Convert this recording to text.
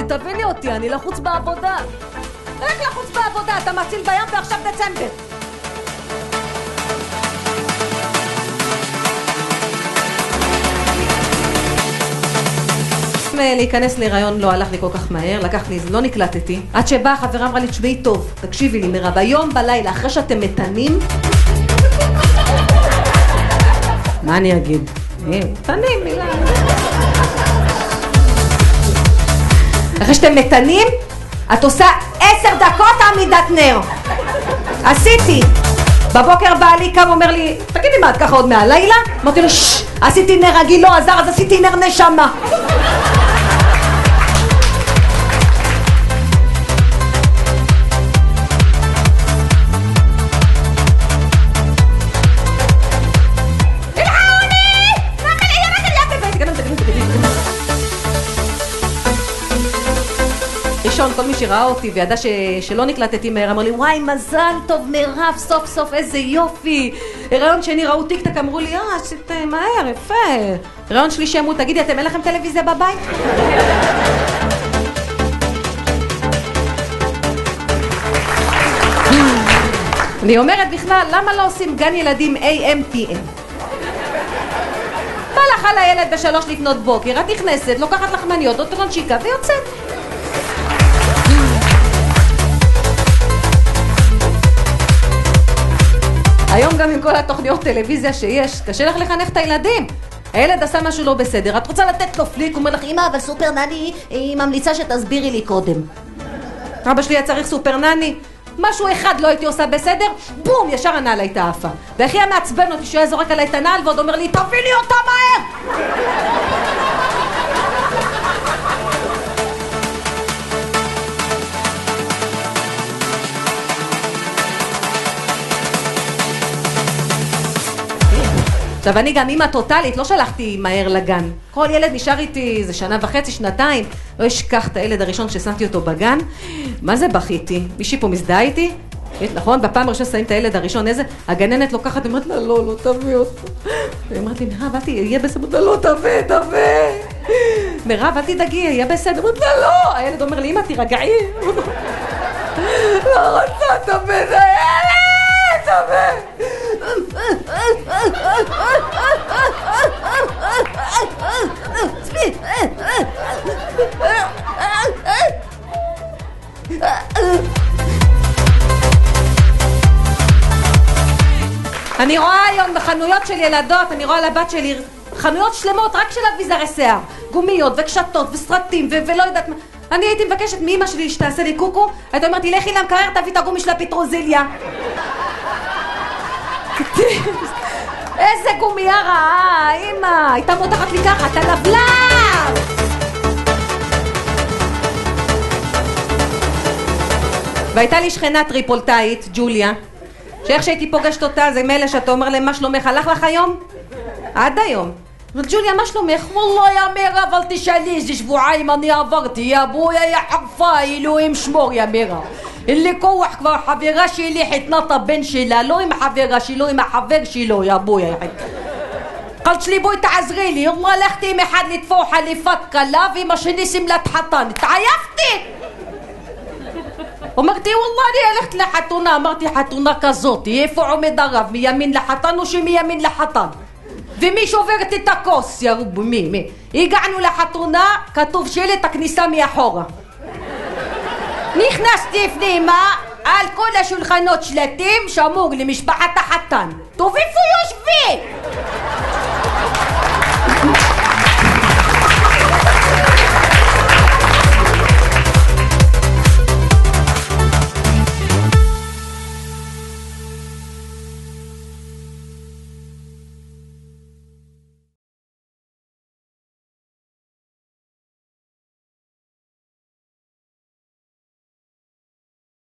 תביני אותי, אני לחוץ בעבודה. איך לחוץ בעבודה? אתה מציל בים ועכשיו דצמבר. להיכנס להיריון לא הלך לי כל כך מהר, לקח לי, לא נקלטתי. עד שבאה חברה אמרה לי, תשמעי טוב, תקשיבי לי מירב, היום בלילה, אחרי שאתם מתנים... מה אני אגיד? מתנים, מילה. אחרי שאתם מתנים, את עושה 10 דקות עמידת נר. עשיתי. בבוקר בעלי קם אומר לי, תגידי מה, את ככה עוד מהלילה? אמרתי לו, עשיתי נר רגיל, לא עזר, אז עשיתי נר נשמה. ראשון, כל מי שראה אותי וידע שלא נקלטתי מהר, אמר לי, וואי, מזל טוב מירב, סוף סוף, איזה יופי. הריון שני ראו טיקטק, אמרו לי, עשית מהר, יפה. הריון שלישי אמרו, תגידי, אתם אין לכם טלוויזיה בבית? אני אומרת בכלל, למה לא עושים גן ילדים AM/PM? בא לך על הילד ב3 לפנות בוקר, את נכנסת, לוקחת לחמניות, עוד טרונצ'יקה ויוצאת. היום גם עם כל התוכניות טלוויזיה שיש, קשה לך לחנך את הילדים. הילד עשה משהו לא בסדר, את רוצה לתת לו פליק, הוא אומר לך, אמא, אבל סופר נני, היא ממליצה שתסבירי לי קודם. אבא שלי היה צריך סופר נני, משהו אחד לא הייתי עושה בסדר, בום, ישר הנעל הייתה עפה. והכי המעצבן אותי שהוא היה זורק עליי את הנעל ועוד אומר לי, תביא לי אותה מהר! עכשיו אני גם אמא טוטלית, לא שלחתי מהר לגן. כל ילד נשאר איתי איזה 1.5 שנה, שנתיים. לא אשכח את הילד הראשון ששמתי אותו בגן. מה זה בכיתי? מישהי פה מזדהה איתי? נכון? בפעם הראשונה שמים את הילד הראשון, איזה... הגננת לוקחת, אמרת לה, לא, לא תביא אותו. אמרת לי, מירב, אל תהיה בסדר, לא תביא. מירב, אל תדאגי, יהיה בסדר. אמרת לה, לא. הילד אומר לי, אמא, תירגעי. לא רוצה, תביא, זה ילד, תביא. אני רואה היום בחנויות של ילדות, אני רואה לבת שלי חנויות שלמות רק של אביזרי שיער, גומיות וקשתות וסרטים ולא יודעת מה. אני הייתי מבקשת מאמא שלי שתעשה לי קוקו, הייתה אומרת לי, לכי למקרר, תביא את הגומי של הפטרוזיליה. איזה גומיה רעה, אמא, הייתה מותחת לי ככה, אתה לבלב! והייתה לי שכנה טריפולטאית, ג'וליה, שאיך שהייתי פוגשת אותה, זה מלא שאתה אומר להם, מה שלומך, הלך לך היום? עד היום. ג'וליה, מה שלומך? וואלה יא מירב, אל תשאלי, איזה שבועיים אני עברתי, יא אבויה, יא חפה, אלוהים שמור יא מירב. اللي كوح כבר חברה שלי חיתנה את הבן שלה, לא עם החברה שלו, עם החבר שלו, יא אבויה יא חית. قالت לי בואי תעזרי לי, יאללה הלכתי עם אחד לתפור חליפת כלה ועם השני שמלת חתן, התעייפתי! אמרתי וואלה אני הלכת לחתונה, אמרתי חתונה כזאת, איפה עומד הרב, מימין לחתן או שמימין לחתן? ומי שוברת את הכוס, יא רב, מי? הגענו לחתונה, כתוב שלט הכניסה מאחורה. נכנסתי פנימה, על כל השולחנות שלטים שמור למשפחת החתן. טוב איפה יושבים?